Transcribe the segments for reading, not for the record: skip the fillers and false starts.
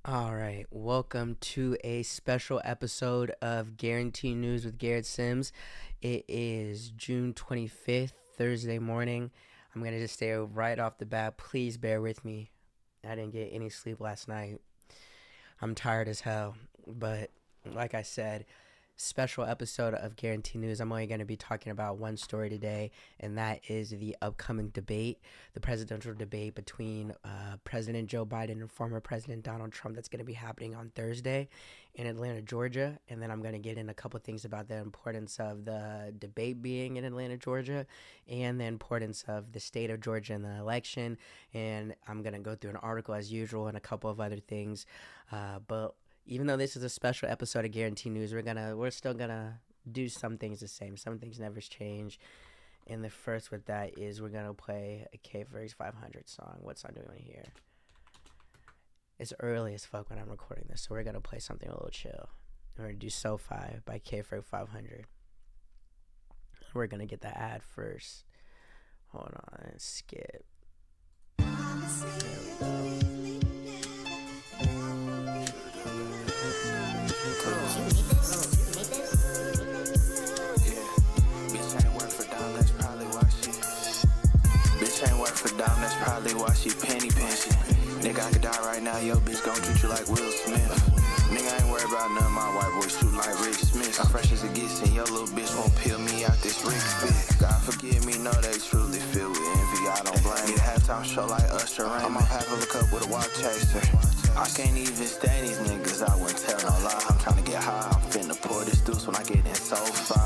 All right, welcome to a special episode of Guarantee News with Garrett Sims. It is June 25th, Thursday morning. I'm going to just say right off the bat, please bear with me. I didn't get any sleep last night. I'm tired as hell, but like I said, special episode of Guarantee News. I'm only going to be talking about one story today, and that is the upcoming debate, the presidential debate between President Joe Biden and former President Donald Trump that's going to be happening on Thursday in Atlanta, Georgia. And then I'm going to get in a couple things about the importance of the debate being in Atlanta, Georgia, and the importance of the state of Georgia and the election. And I'm going to go through an article as usual and a couple of other things. But even though this is a special episode of Guarantee News, we're still gonna do some things the same. Some things never change. And the first with that is we're gonna play a KFergs 500 song. What song do we want to hear? It's early as fuck when I'm recording this, so we're gonna play something a little chill. We're gonna do SoFi by KFerg 500. We're gonna get the ad first. Hold on, skip. There we go. That's probably why she penny pinching. Nigga, I could die right now, yo bitch gon' treat you like Will Smith. Nigga, I ain't worried about none of my white boys shooting like Rick Smith. I'm fresh as it gets and your little bitch won't peel me out this Rick fit. God forgive me, know they truly filled with envy, I don't blame. Need a halftime show like Usher Raymond. I'm on half of a cup with a walk chaser. I can't even stand these niggas, I wouldn't tell no lie. I'm trying to get high, I'm finna pour this deuce when I get in SoFi.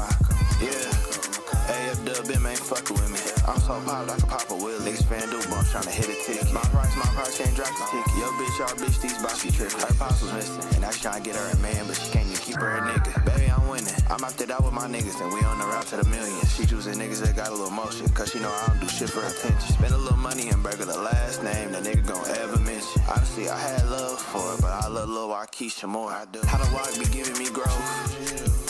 Yeah. AF Dub ain't fucking with me. I'm so popped I can pop a wheel. Niggas fan do bumps tryna hit a ticket. My price can't drop the ticket. Yo bitch, our bitch, these boxy tricks. Her pops was missing, and now she tryna get her a man, but she can't even keep her a nigga. Baby, I'm winning. I'm after that with my niggas, and we on the route to the millions. She choosing niggas that got a little motion, cause she know I don't do shit for attention. Spend a little money and break her the last name that nigga gon' ever mention. Honestly, I had love for her, but I love Lil' Waukesha more. I do. How the walk be giving me growth.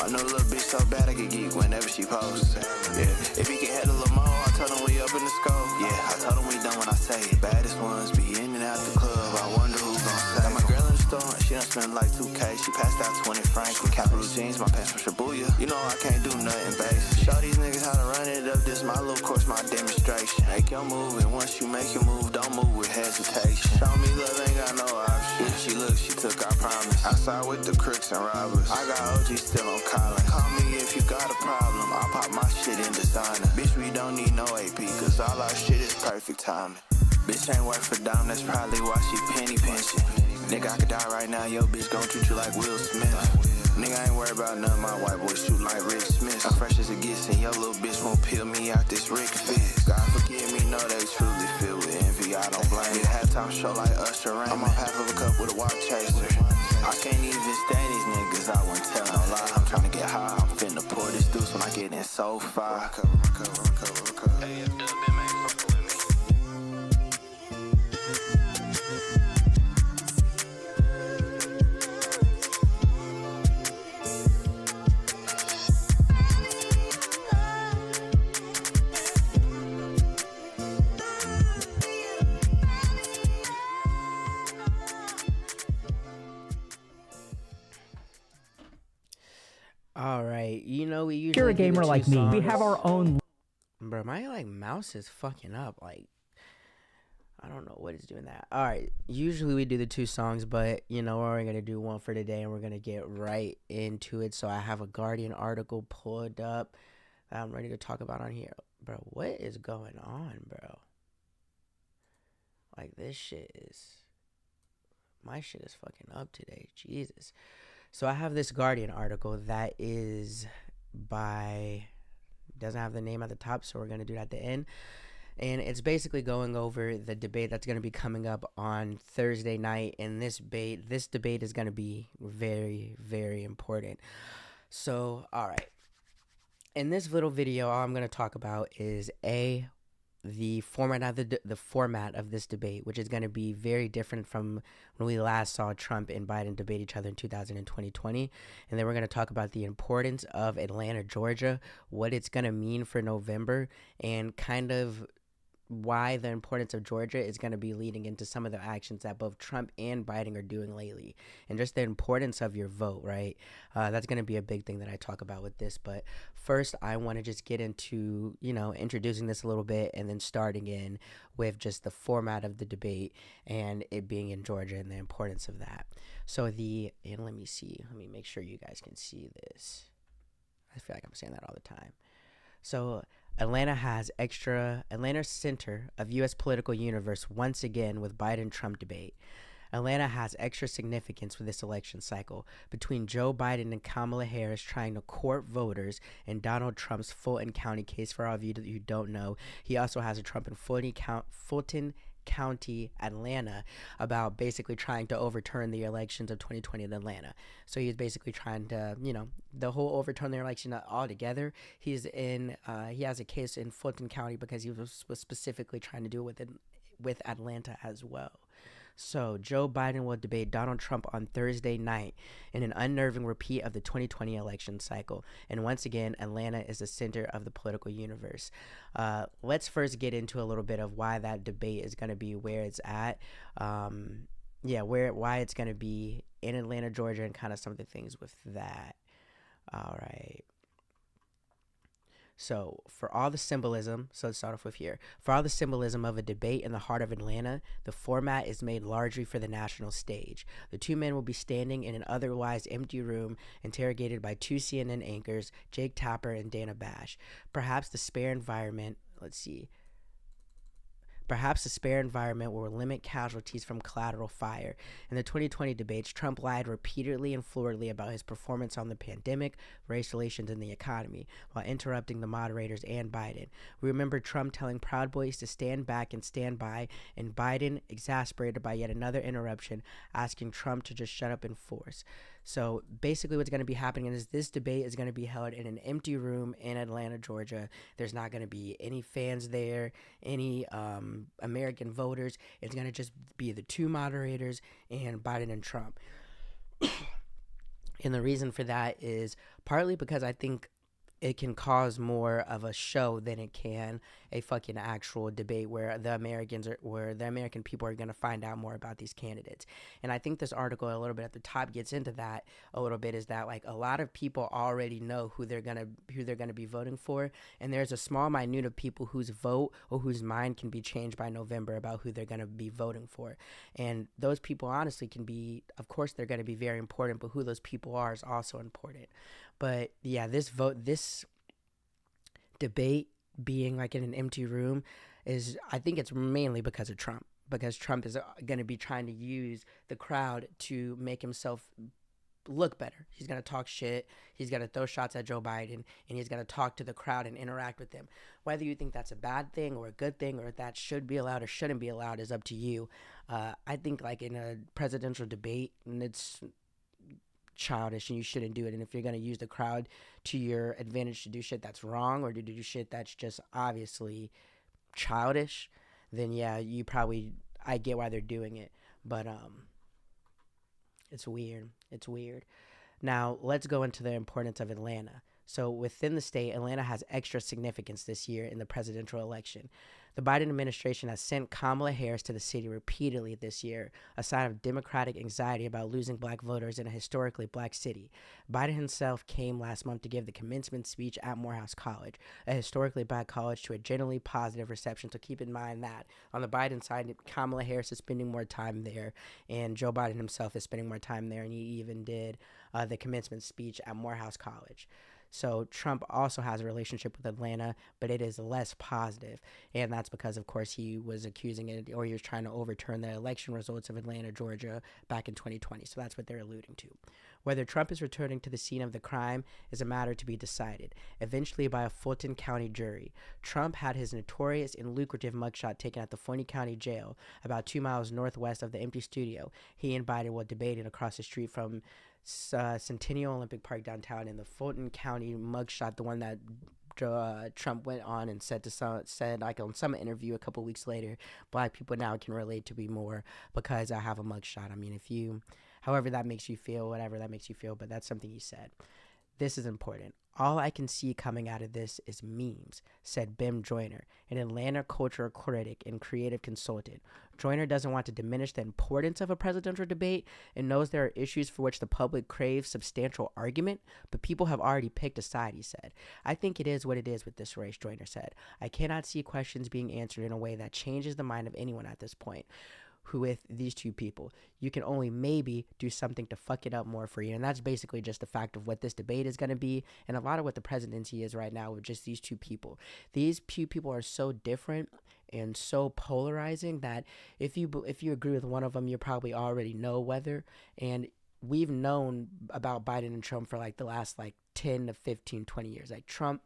I know the little bitch so bad I get geek whenever she posts. Yeah, if he can head a little more, I told him we up in the scope. Yeah, I told him we done when I say it. Baddest ones be in and out the club. I wonder who gon' say. Got my girl in the store and she done spent like 2K. She passed out 20 francs with capital jeans, my pants from Shibuya. You know I can't do nothing basic. Show these niggas how to run it up. This my little course, my demonstration. Make your move, and once you make your move, don't move with hesitation. Show me love, ain't got no option. She look, she took our promise. Outside with the crooks and robbers. I got OG still on Colin. Call me if you got a problem. I'll pop my shit in designer. Bitch, we don't need no AP, cause all our shit is perfect timing. Bitch ain't worth a dime, that's probably why she penny pinching. Nigga, I could die right now, yo bitch gon' treat you like Will Smith. Nigga, I ain't worried about none of my white boys shooting like Rick Smith. I'm fresh as it gets and your little bitch won't peel me out this Rick fit. God forgive me, know they truly filled with envy, I don't blame. Need a halftime show like Usher Raymond. I'm on half of a cup with a walk chaser. I can't even stand these niggas, I wouldn't tell no lie. I'm trying to get high, I'm finna pour this deuce when I get in SoFi. Hey, if Dub ain't fucking with me. All right, you know we usually. If you're a do the gamer two like me, we songs. have our own. Bro, my mouse is fucking up. I don't know what is doing that. All right, usually we do the two songs, but we're only gonna do one for today, and we're gonna get right into it. So I have a Guardian article pulled up that I'm ready to talk about on here. Bro, what is going on, bro? Like my shit is fucking up today. Jesus. So I have this Guardian article that is doesn't have the name at the top, so we're going to do it at the end. And it's basically going over the debate that's going to be coming up on Thursday night. And this debate is going to be very, very important. So, all right. In this little video, all I'm going to talk about is the format of this debate, which is going to be very different from when we last saw Trump and Biden debate each other in 2020. And then we're going to talk about the importance of Atlanta, Georgia, what it's going to mean for November, and kind of why the importance of Georgia is going to be leading into some of the actions that both Trump and Biden are doing lately, and just the importance of your vote, right? That's going to be a big thing that I talk about with this. But first, I want to just get into, introducing this a little bit and then starting in with just the format of the debate and it being in Georgia and the importance of that. So, and let me make sure you guys can see this. I feel like I'm saying that all the time. So, Atlanta center of U.S. political universe once again with Biden-Trump debate. Atlanta has extra significance with this election cycle between Joe Biden and Kamala Harris trying to court voters and Donald Trump's Fulton County case. For all of you that you don't know, he also has a Trump in Fulton County, Atlanta, about basically trying to overturn the elections of 2020 in Atlanta. So he's basically trying to, the whole overturn the election altogether. He has a case in Fulton County because he was specifically trying to do it with Atlanta as well. So, Joe Biden will debate Donald Trump on Thursday night in an unnerving repeat of the 2020 election cycle. And once again, Atlanta is the center of the political universe. Let's first get into a little bit of why that debate is going to be where it's at. Why it's going to be in Atlanta, Georgia, and kind of some of the things with that. All right. So, let's start off with here. For all the symbolism of a debate in the heart of Atlanta, the format is made largely for the national stage. The two men will be standing in an otherwise empty room, interrogated by two CNN anchors, Jake Tapper and Dana Bash. Perhaps the spare environment will limit casualties from collateral fire. In the 2020 debates, Trump lied repeatedly and fluidly about his performance on the pandemic, race relations, and the economy, while interrupting the moderators and Biden. We remember Trump telling Proud Boys to stand back and stand by, and Biden, exasperated by yet another interruption, asking Trump to just shut up and force. So basically what's going to be happening is this debate is going to be held in an empty room in Atlanta, Georgia. There's not going to be any fans there, any American voters. It's going to just be the two moderators and Biden and Trump. And the reason for that is partly because I think it can cause more of a show than it can a fucking actual debate where the American people are going to find out more about these candidates. And I think this article a little bit at the top gets into that a little bit, is that like a lot of people already know who they're going to be voting for, and there's a small minute of people whose vote or whose mind can be changed by November about who they're going to be voting for. And those people honestly can be, of course they're going to be very important, but who those people are is also important. But yeah, this debate being like in an empty room I think it's mainly because of Trump, because Trump is going to be trying to use the crowd to make himself look better. He's going to talk shit. He's going to throw shots at Joe Biden, and he's going to talk to the crowd and interact with them. Whether you think that's a bad thing or a good thing, or that should be allowed or shouldn't be allowed, is up to you. I think like in a presidential debate, and it's childish and you shouldn't do it. And if you're going to use the crowd to your advantage to do shit that's wrong, or to do shit that's just obviously childish, then yeah, I get why they're doing it. But it's weird. Now let's go into the importance of Atlanta. So within the state, Atlanta has extra significance this year in the presidential election. The Biden administration has sent Kamala Harris to the city repeatedly this year, a sign of Democratic anxiety about losing black voters in a historically black city. Biden himself came last month to give the commencement speech at Morehouse College, a historically black college, to a generally positive reception. So keep in mind that on the Biden side, Kamala Harris is spending more time there, and Joe Biden himself is spending more time there, and he even did the commencement speech at Morehouse College. So Trump also has a relationship with Atlanta, but it is less positive. And that's because, of course, he was trying to overturn the election results of Atlanta, Georgia back in 2020. So that's what they're alluding to. Whether Trump is returning to the scene of the crime is a matter to be decided, eventually by a Fulton County jury. Trump had his notorious and lucrative mugshot taken at the Fulton County Jail, about 2 miles northwest of the empty studio. He and Biden were debating across the street from Centennial Olympic Park downtown. In the Fulton County mugshot, the one that Trump went on and said like on some interview a couple weeks later, black people now can relate to me more because I have a mugshot. I mean, however that makes you feel, whatever that makes you feel, but that's something he said. This is important. All I can see coming out of this is memes, said Bim Joyner, an Atlanta cultural critic and creative consultant. Joyner doesn't want to diminish the importance of a presidential debate and knows there are issues for which the public craves substantial argument, but people have already picked a side, he said. I think it is what it is with this race, Joyner said. I cannot see questions being answered in a way that changes the mind of anyone at this point. Who with these two people, you can only maybe do something to fuck it up more for you. And that's basically just the fact of what this debate is going to be, and a lot of what the presidency is right now with just these two people. These two people are so different and so polarizing that if you agree with one of them, you probably already know whether. And we've known about Biden and Trump for like the last like 10 to 15, 20 years. Like Trump,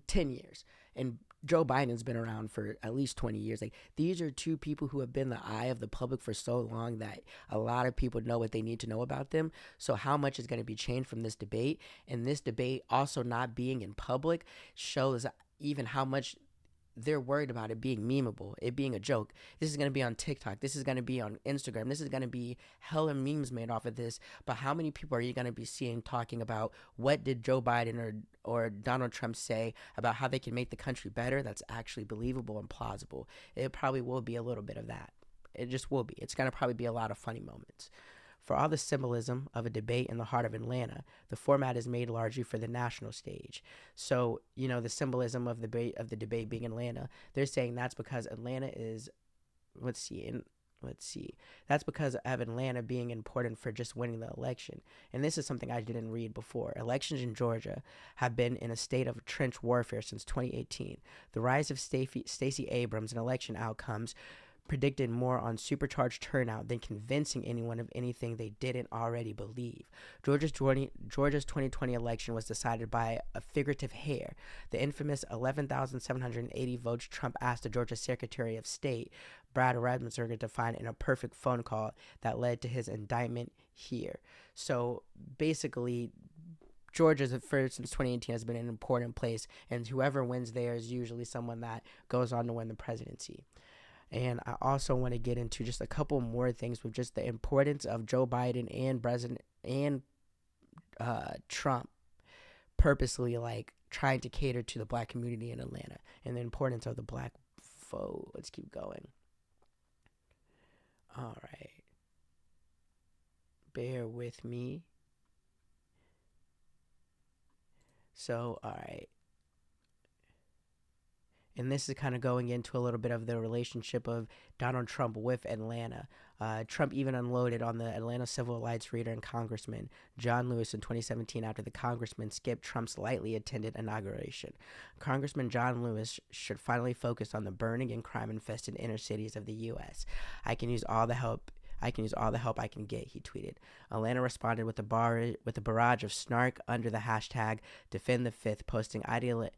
10 years. And Joe Biden's been around for at least 20 years. Like, these are two people who have been the eye of the public for so long that a lot of people know what they need to know about them. So how much is going to be changed from this debate? And this debate also not being in public shows even how much they're worried about it being memeable, it being a joke. This is going to be on TikTok. This is going to be on Instagram. This is going to be hella memes made off of this. But how many people are you going to be seeing talking about what did Joe Biden or Donald Trump say about how they can make the country better that's actually believable and plausible? It probably will be a little bit of that. It just will be. It's going to probably be a lot of funny moments. For all the symbolism of a debate in the heart of Atlanta, the format is made largely for the national stage. So, the symbolism of the debate being in Atlanta, they're saying that's because Atlanta is, that's because of Atlanta being important for just winning the election. And this is something I didn't read before. Elections in Georgia have been in a state of trench warfare since 2018. The rise of Stacey Abrams and election outcomes predicted more on supercharged turnout than convincing anyone of anything they didn't already believe. Georgia's 2020 election was decided by a figurative hair. The infamous 11,780 votes Trump asked the Georgia Secretary of State, Brad Raffensperger, to find in a perfect phone call that led to his indictment here. So basically, Georgia, since 2018, has been an important place, and whoever wins there is usually someone that goes on to win the presidency. And I also want to get into just a couple more things with just the importance of Joe Biden and Trump purposely like trying to cater to the black community in Atlanta and the importance of the black vote. Let's keep going. All right. Bear with me. So, all right. And this is kind of going into a little bit of the relationship of Donald Trump with Atlanta. Trump even unloaded on the Atlanta civil rights leader and Congressman John Lewis in 2017 after the congressman skipped Trump's lightly attended inauguration. Congressman John Lewis should finally focus on the burning and crime-infested inner cities of the U.S. I can use all the help I can get, he tweeted. Atlanta responded with a barrage of snark under the hashtag Defend the Fifth, posting idyllic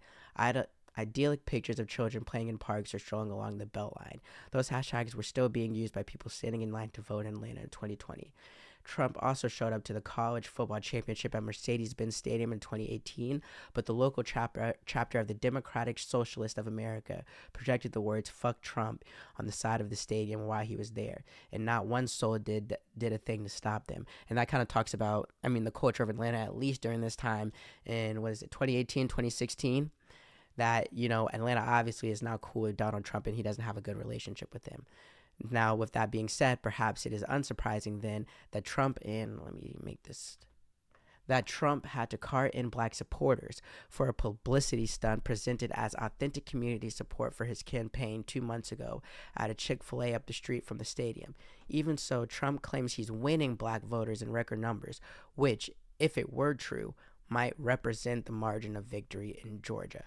pictures of children playing in parks or strolling along the Beltline. Those hashtags were still being used by people standing in line to vote in Atlanta in 2020. Trump also showed up to the college football championship at Mercedes-Benz Stadium in 2018, but the local chapter of the Democratic Socialist of America projected the words "fuck Trump" on the side of the stadium while he was there, and not one soul did a thing to stop them. And that kind of talks about, the culture of Atlanta, at least during this time in, 2018, 2016, that, Atlanta obviously is now cool with Donald Trump and he doesn't have a good relationship with him. Now, with that being said, perhaps it is unsurprising then that Trump had to cart in black supporters for a publicity stunt presented as authentic community support for his campaign 2 months ago at a Chick-fil-A up the street from the stadium. Even so, Trump claims he's winning black voters in record numbers, which, if it were true, might represent the margin of victory in Georgia.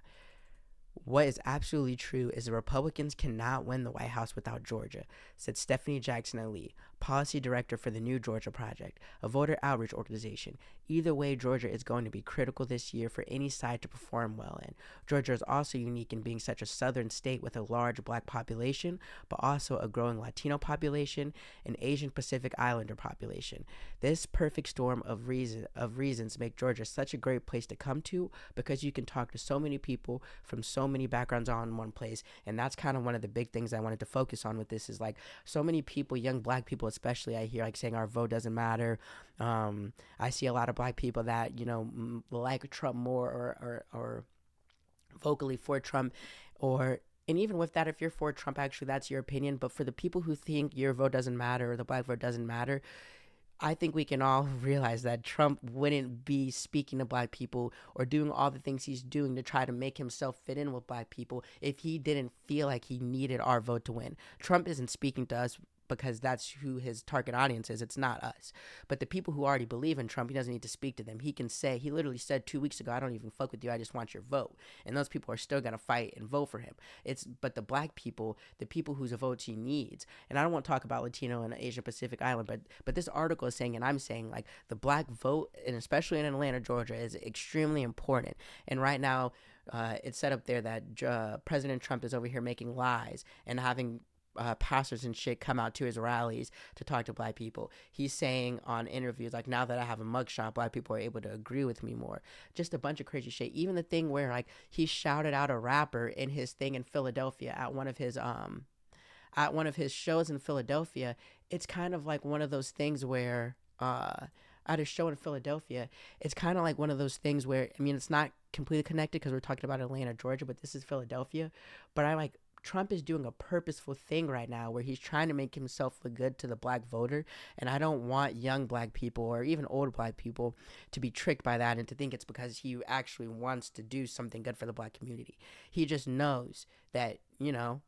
What is absolutely true is the Republicans cannot win the White House without Georgia, said Stephanie Jackson-Ali, policy director for the New Georgia Project, a voter outreach organization. Either way, Georgia is going to be critical this year for any side to perform well in. Georgia is also unique in being such a southern state with a large black population, but also a growing Latino population and Asian Pacific Islander population. This perfect storm of reasons make Georgia such a great place to come to because you can talk to so many people from so many backgrounds all in one place. And that's kind of one of the big things I wanted to focus on with this is like so many people, young black people especially, I hear like saying our vote doesn't matter. I see a lot of black people that, you know, like Trump more, or vocally for Trump, or and even with that, if you're for Trump, actually that's your opinion. But for the people who think your vote doesn't matter or the black vote doesn't matter, I think we can all realize that Trump wouldn't be speaking to black people or doing all the things he's doing to try to make himself fit in with black people if he didn't feel like he needed our vote to win. Trump isn't speaking to us because that's who his target audience is. It's not us. But the people who already believe in Trump, he doesn't need to speak to them. He can say, he literally said 2 weeks ago, I don't even fuck with you. I just want your vote. And those people are still going to fight and vote for him. But the black people, the people whose votes he needs, and I don't want to talk about Latino and Asia Pacific Island, but this article is saying, and I'm saying, like, the black vote, and especially in Atlanta, Georgia, is extremely important. And right now, it's set up there that President Trump is over here making lies and having pastors and shit come out to his rallies to talk to black people. He's saying on interviews, like, now that I have a mugshot, black people are able to agree with me more. Just a bunch of crazy shit. Even the thing where, like, he shouted out a rapper in his thing in Philadelphia at one of his shows in Philadelphia. It's kind of like one of those things where at a show in Philadelphia, it's kind of like one of those things where, I mean, it's not completely connected because we're talking about Atlanta, Georgia, but this is Philadelphia. But Trump is doing a purposeful thing right now where he's trying to make himself look good to the black voter. And I don't want young black people or even old black people to be tricked by that and to think it's because he actually wants to do something good for the black community. He just knows that, you know,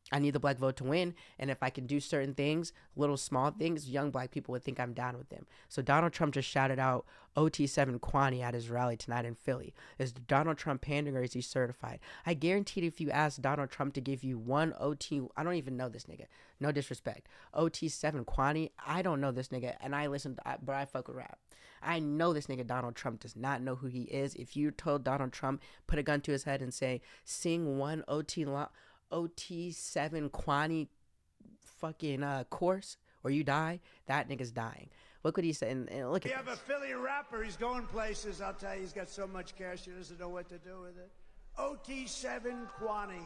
I need the black vote to win, and if I can do certain things, little small things, young black people would think I'm down with them. So Donald Trump just shouted out OT7 Kwani at his rally tonight in Philly. Is Donald Trump pandering or is he certified? I guarantee if you ask Donald Trump to give you one OT, I don't even know this nigga. No disrespect. OT7 Kwani, I don't know this nigga, and but I fuck with rap. I know this nigga Donald Trump does not know who he is. If you told Donald Trump, put a gun to his head and say, sing one OT7 Kwani fucking course or you die, that nigga's dying. Look what he said, and look at this. We have a Philly rapper, he's going places, I'll tell you, he's got so much cash he doesn't know what to do with it. OT7 Kwani.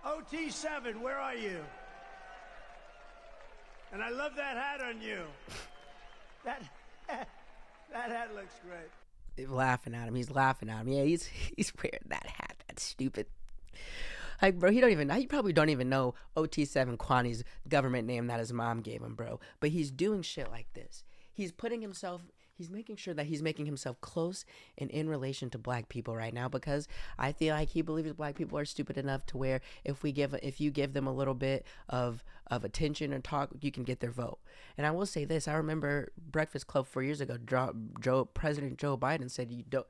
OT7, where are you? And I love that hat on you. That hat looks great. They're laughing at him. He's laughing at him. Yeah, he's wearing that hat. That's stupid. Like, bro, he probably don't even know OT7 Kwani's government name that his mom gave him, bro. But he's doing shit like this. He's making sure that he's making himself close and in relation to black people right now, because I feel like he believes black people are stupid enough to where if you give them a little bit of attention and talk, you can get their vote. And I will say this, I remember Breakfast Club 4 years ago, President Joe Biden said, you're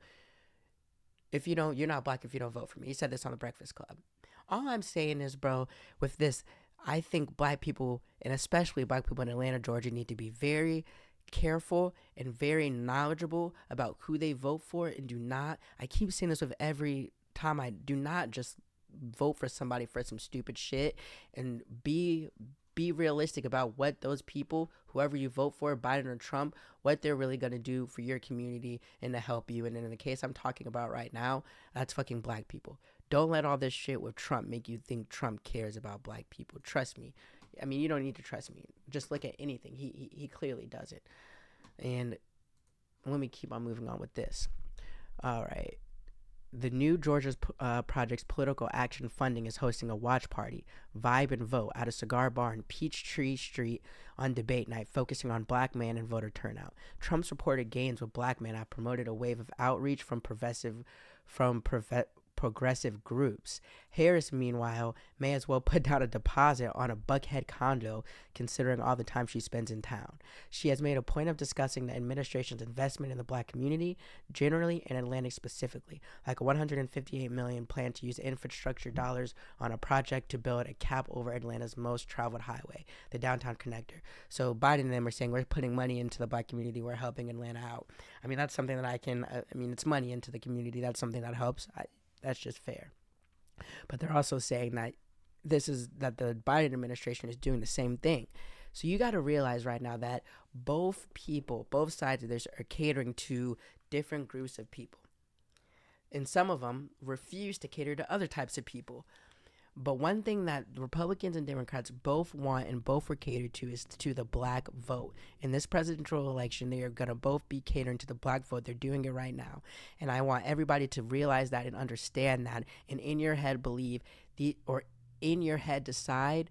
not black if you don't vote for me. He said this on the Breakfast Club. All I'm saying is, bro, with this, I think black people, and especially black people in Atlanta, Georgia, need to be very careful and very knowledgeable about who they vote for, and I keep saying this with every time, do not just vote for somebody for some stupid shit, and be realistic about what those people, whoever you vote for, Biden or Trump, what they're really going to do for your community and to help you. And in the case I'm talking about right now, that's fucking black people. Don't let all this shit with Trump make you think Trump cares about black people. Trust me. I mean, you don't need to trust me. Just look at anything. He clearly doesn't. And let me keep on moving on with this. All right. The New Georgia's Project's political action funding is hosting a watch party, Vibe and Vote, at a cigar bar in Peachtree Street on debate night, focusing on black man and voter turnout. Trump's reported gains with black men have promoted a wave of outreach from progressive groups. Harris, meanwhile, may as well put down a deposit on a Buckhead condo, considering all the time she spends in town. She has made a point of discussing the administration's investment in the black community generally and Atlantic specifically, like a $158 million plan to use infrastructure dollars on a project to build a cap over Atlanta's most traveled highway, the Downtown Connector. So Biden and them are saying, we're putting money into the black community, we're helping Atlanta out. I mean, that's something that it's money into the community, that's something that helps. That's just fair. But they're also saying that that the Biden administration is doing the same thing. So you got to realize right now that both sides of this are catering to different groups of people. And some of them refuse to cater to other types of people. But one thing that Republicans and Democrats both want and both were catered to is to the black vote. In this presidential election, they are going to both be catering to the black vote. They're doing it right now. And I want everybody to realize that and understand that, and in your head believe or in your head decide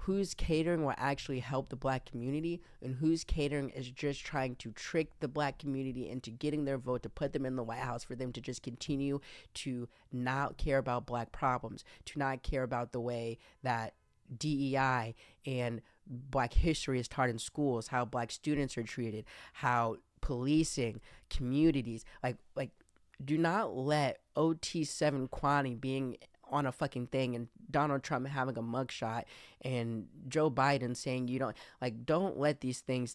whose catering will actually help the black community and whose catering is just trying to trick the black community into getting their vote to put them in the White House for them to just continue to not care about black problems, to not care about the way that DEI and black history is taught in schools, how black students are treated, how policing, communities, like do not let OT7 Kwani being on a fucking thing and Donald Trump having a mugshot and Joe Biden saying don't let these things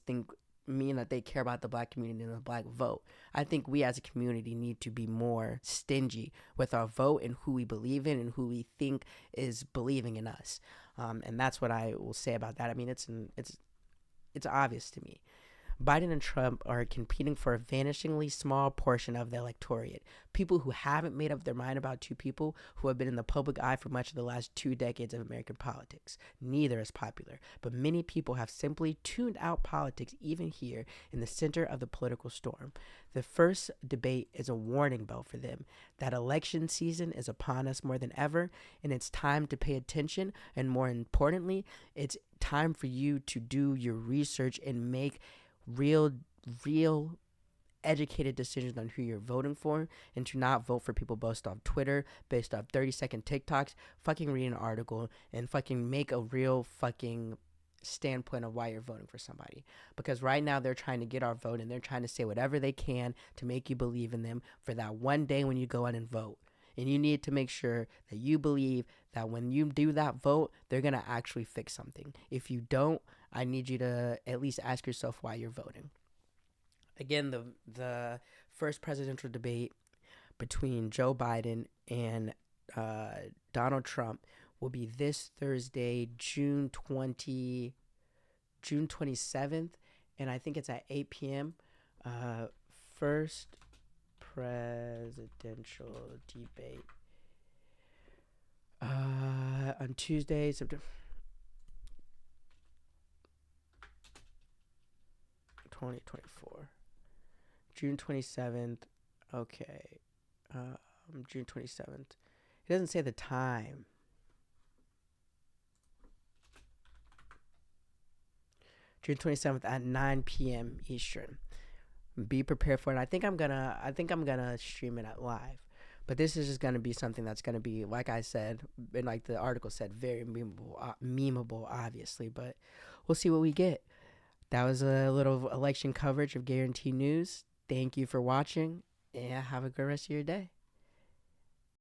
mean that they care about the black community and the black vote. I think we as a community need to be more stingy with our vote and who we believe in and who we think is believing in us. And that's what I will say about that. I mean, it's obvious to me. Biden and Trump are competing for a vanishingly small portion of the electorate. People who haven't made up their mind about two people who have been in the public eye for much of the last 2 decades of American politics. Neither is popular, but many people have simply tuned out politics even here in the center of the political storm. The first debate is a warning bell for them that election season is upon us more than ever, and it's time to pay attention, and more importantly, it's time for you to do your research and make real educated decisions on who you're voting for, and to not vote for people based off Twitter, based off 30-second TikToks. Fucking read an article and fucking make a real fucking standpoint of why you're voting for somebody. Because right now they're trying to get our vote, and they're trying to say whatever they can to make you believe in them for that one day when you go out and vote. And you need to make sure that you believe that when you do that vote, they're going to actually fix something. If you don't, I need you to at least ask yourself why you're voting. Again, the first presidential debate between Joe Biden and Donald Trump will be this Thursday, June 27th, and I think it's at 8 p.m. First presidential debate on Tuesday, September 2024, June 27th. Okay, June 27th. It doesn't say the time. June 27th at 9 p.m. Eastern. Be prepared for it. I think I'm gonna stream it at live. But this is just gonna be something that's gonna be, like I said, and like the article said, very memeable, obviously. But we'll see what we get. That was a little election coverage of Guarantee News. Thank you for watching, and have a good rest of your day.